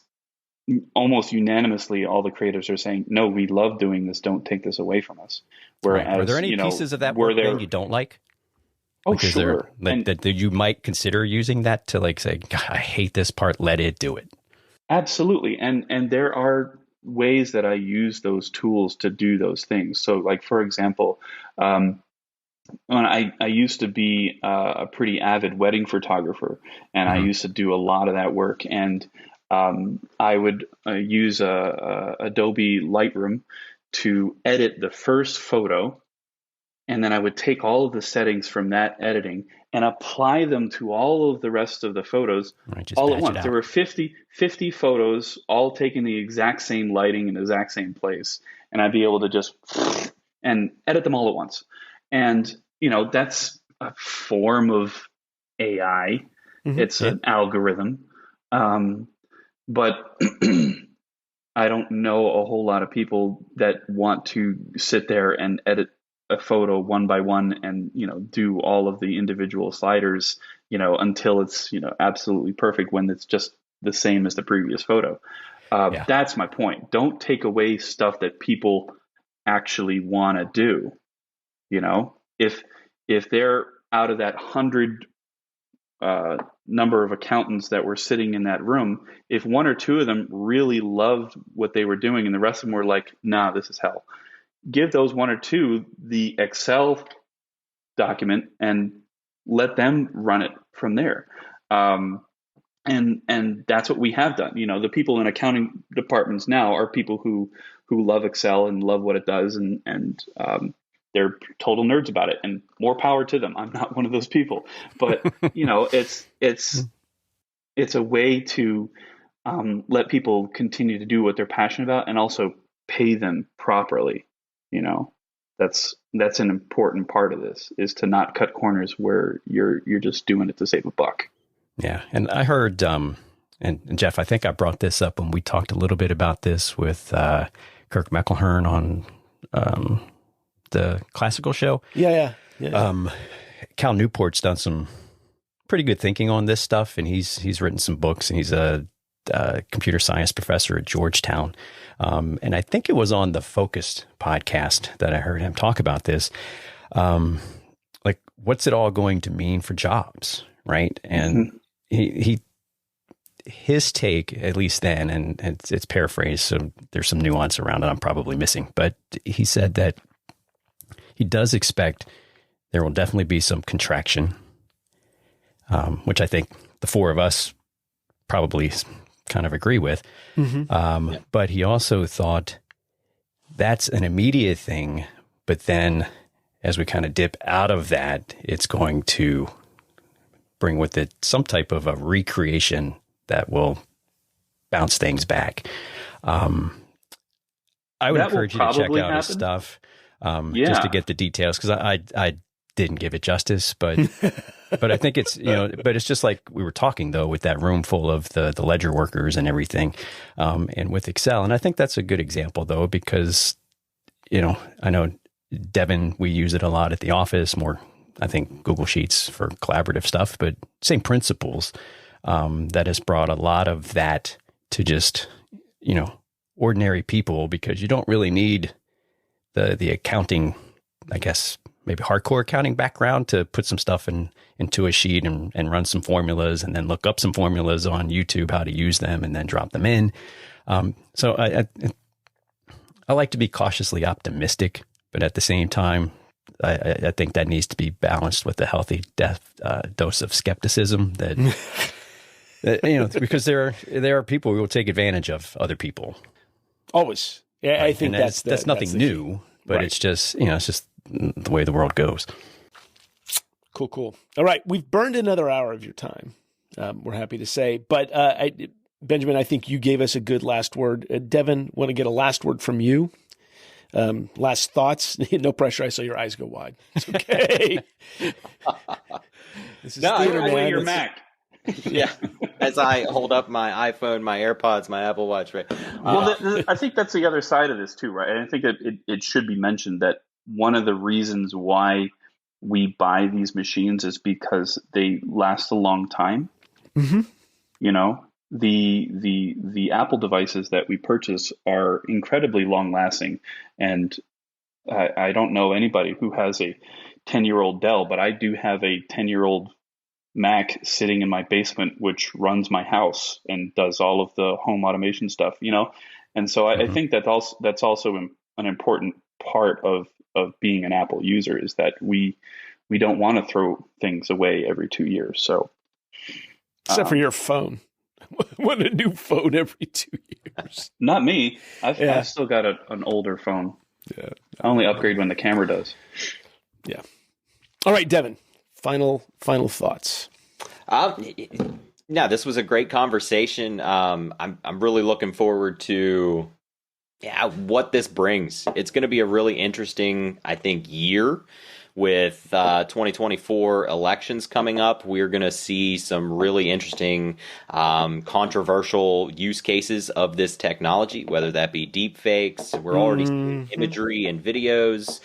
almost unanimously all the creatives are saying, no, we love doing this. Don't take this away from us. Whereas, are there any pieces of that work that you don't like? Is sure. That you might consider using that to like say, God, I hate this part, let it do it. Absolutely. And there are ways that I use those tools to do those things. So like, for example, when I used to be a pretty avid wedding photographer, and I used to do a lot of that work. And I would use Adobe Lightroom to edit the first photo, and then I would take all of the settings from that editing and apply them to all of the rest of the photos all at once. There were 50 photos, all taking the exact same lighting in the exact same place, and I'd be able to just and edit them all at once. And that's a form of AI. It's an algorithm. But I don't know a whole lot of people that want to sit there and edit a photo one by one and, do all of the individual sliders, until it's, absolutely perfect when it's just the same as the previous photo. That's my point. Don't take away stuff that people actually want to do. If they're out of that 100 number of accountants that were sitting in that room, if one or two of them really loved what they were doing and the rest of them were like, nah, this is hell, give those one or two the Excel document and let them run it from there. And that's what we have done. The people in accounting departments now are people who love Excel and love what it does, and they're total nerds about it, and more power to them. I'm not one of those people, but it's a way to let people continue to do what they're passionate about, and also pay them properly. That's an important part of this, is to not cut corners where you're just doing it to save a buck. Yeah, and I heard, and Jeff, I think I brought this up when we talked a little bit about this with Kirk McElhearn on the classical show. Yeah. Cal Newport's done some pretty good thinking on this stuff, and he's written some books, and he's a computer science professor at Georgetown. And I think it was on the Focused podcast that I heard him talk about this. Like, what's it all going to mean for jobs, right? And his take, at least then, and it's paraphrased, so there's some nuance around it I'm probably missing, but he said that he does expect there will definitely be some contraction, which I think the four of us probably kind of agree with. But he also thought that's an immediate thing, But then as we kind of dip out of that, it's going to bring with it some type of a recreation that will bounce things back. I would encourage you to check out his stuff just to get the details, because I didn't give it justice, but but I think it's, but it's just like we were talking though with that room full of the ledger workers and everything, and with Excel. And I think that's a good example though, because, I know Devon, we use it a lot at the office, more, I think, Google Sheets for collaborative stuff, but same principles, that has brought a lot of that to just, ordinary people, because you don't really need the accounting, I guess, maybe hardcore accounting background to put some stuff into a sheet and run some formulas and then look up some formulas on YouTube, how to use them, and then drop them in. So I like to be cautiously optimistic, but at the same time, I think that needs to be balanced with a healthy dose of skepticism that, because there are people who will take advantage of other people. Always. Yeah, right. I think that's nothing new, but right. It's just the way the world goes. Cool. All right. We've burned another hour of your time. We're happy to say, but Benjamin, I think you gave us a good last word. Devon, want to get a last word from you? Last thoughts? No pressure. I saw your eyes go wide. It's okay. This is theater, man. Your Mac. Yeah. As I hold up my iPhone, my AirPods, my Apple Watch. Right. Well, I think that's the other side of this too, right? And I think it should be mentioned that one of the reasons why we buy these machines is because they last a long time. Mm-hmm. The Apple devices that we purchase are incredibly long lasting, and I don't know anybody who has a 10-year-old Dell, but I do have a 10-year-old Mac sitting in my basement, which runs my house and does all of the home automation stuff, And so I think that's also an important part of being an Apple user, is that we don't want to throw things away every 2 years. So, except for your phone. Want a new phone every 2 years? Not me. I've still got an older phone. Yeah, I only upgrade when the camera does. Yeah. All right, Devon. Final thoughts. No, this was a great conversation. I'm really looking forward to what this brings. It's going to be a really interesting, I think, year. With 2024 elections coming up, we're going to see some really interesting, controversial use cases of this technology, whether that be deep fakes. We're already seeing imagery and videos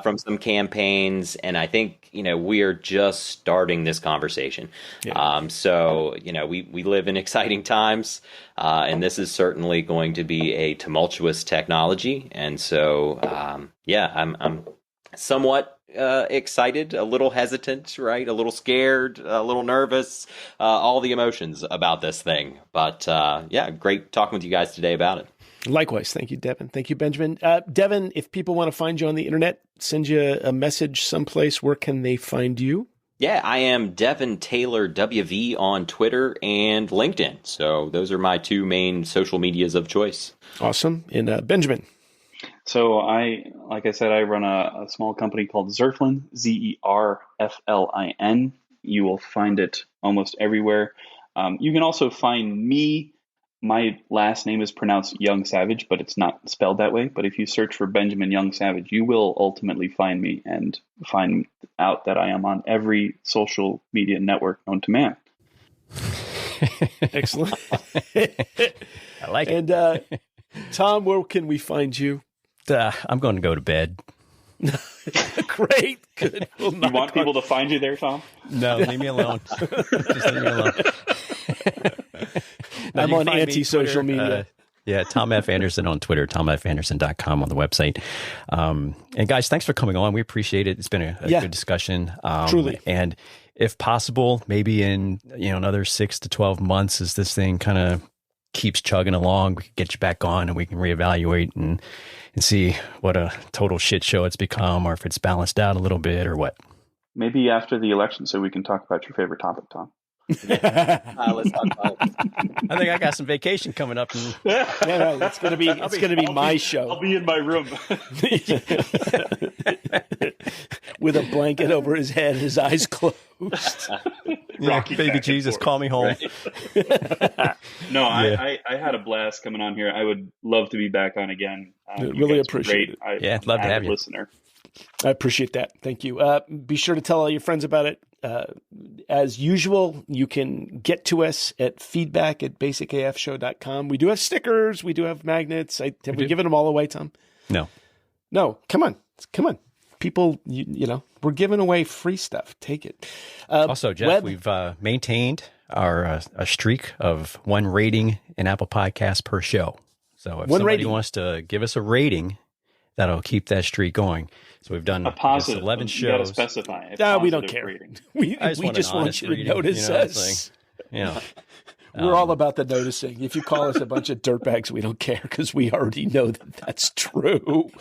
from some campaigns. And I think, we are just starting this conversation. Yeah. So, we live in exciting times, and this is certainly going to be a tumultuous technology. And so, I'm somewhat excited, a little hesitant, right? A little scared, a little nervous, all the emotions about this thing. But great talking with you guys today about it. Likewise. Thank you, Devon. Thank you, Benjamin. Devon, if people want to find you on the internet, send you a message someplace, where can they find you? Yeah, I am Devon Taylor WV on Twitter and LinkedIn. So those are my two main social medias of choice. Awesome. And Benjamin? So like I said, I run a small company called Zerflin, Zerflin. You will find it almost everywhere. You can also find me. My last name is pronounced Young Savage, but it's not spelled that way. But if you search for Benjamin Young Savage, you will ultimately find me and find out that I am on every social media network known to man. Excellent. I like it. And Tom, where can we find you? I'm going to go to bed. Great. Good. You want people to find you there, Tom? No, leave me alone. Just leave me alone. I'm on anti-social media. Tom F. Anderson on Twitter, tomfanderson.com on the website. And guys, thanks for coming on. We appreciate it. It's been a good discussion. Truly. And if possible, maybe in another 6 to 12 months, as this thing kind of keeps chugging along, we can get you back on and we can reevaluate and see what a total shit show it's become, or if it's balanced out a little bit or what. Maybe after the election, so we can talk about your favorite topic, Tom. Let's talk about it. I think I got some vacation coming up. No, it's gonna be my show. I'll be in my room. With a blanket over his head, his eyes closed. Baby Jesus, call me home. Right. No, I had a blast coming on here. I would love to be back on again. Really appreciate it. I'd love to have you. Listener. I appreciate that. Thank you. Be sure to tell all your friends about it. As usual, you can get to us at feedback@basicafshow.com. We do have stickers. We do have magnets. Have we given them all away, Tom? No. Come on. People, we're giving away free stuff. Take it. Also, Jeff, we've maintained our a streak of one rating in Apple Podcasts per show. So if somebody wants to give us a rating, that'll keep that streak going. So we've done a positive 11 shows. You got to specify. No, we don't care. Rating. We just want you to notice us. We're all about the noticing. If you call us a bunch of dirtbags, we don't care because we already know that that's true.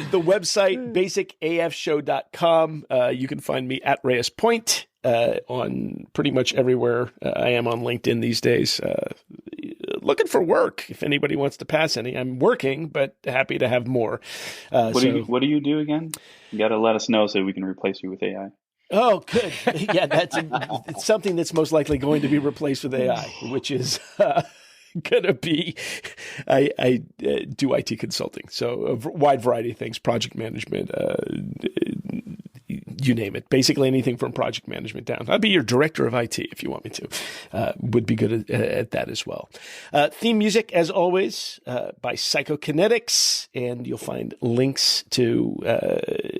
The website, basicafshow.com. You can find me at Reyes Point on pretty much everywhere. I am on LinkedIn these days. Looking for work if anybody wants to pass any. I'm working, but happy to have more. What do you do again? You got to let us know so we can replace you with AI. Oh, good. Yeah, it's something that's most likely going to be replaced with AI, which is going to be, I do IT consulting. So a wide variety of things, project management, you name it. Basically anything from project management down. I'd be your director of IT if you want me to. Would be good at that as well. Theme music, as always, by Psychokinetics, and you'll find links to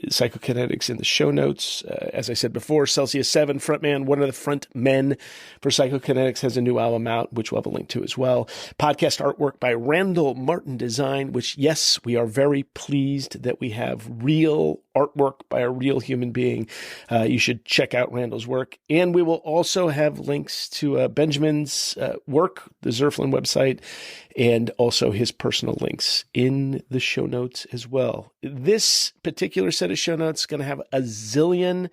Psychokinetics in the show notes. As I said before, Celsius 7 frontman, one of the front men for Psychokinetics, has a new album out, which we'll have a link to as well. Podcast artwork by Randall Martin Design, which, yes, we are very pleased that we have real artwork by a real human being. You should check out Randall's work. And we will also have links to Benjamin's work, the Zerflin website, and also his personal links in the show notes as well. This particular set of show notes is going to have a zillion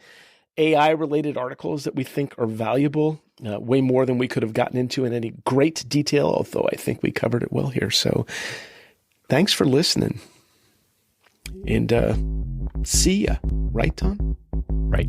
AI-related articles that we think are valuable, way more than we could have gotten into in any great detail, although I think we covered it well here. So thanks for listening. And see ya. Right, Tom? Right.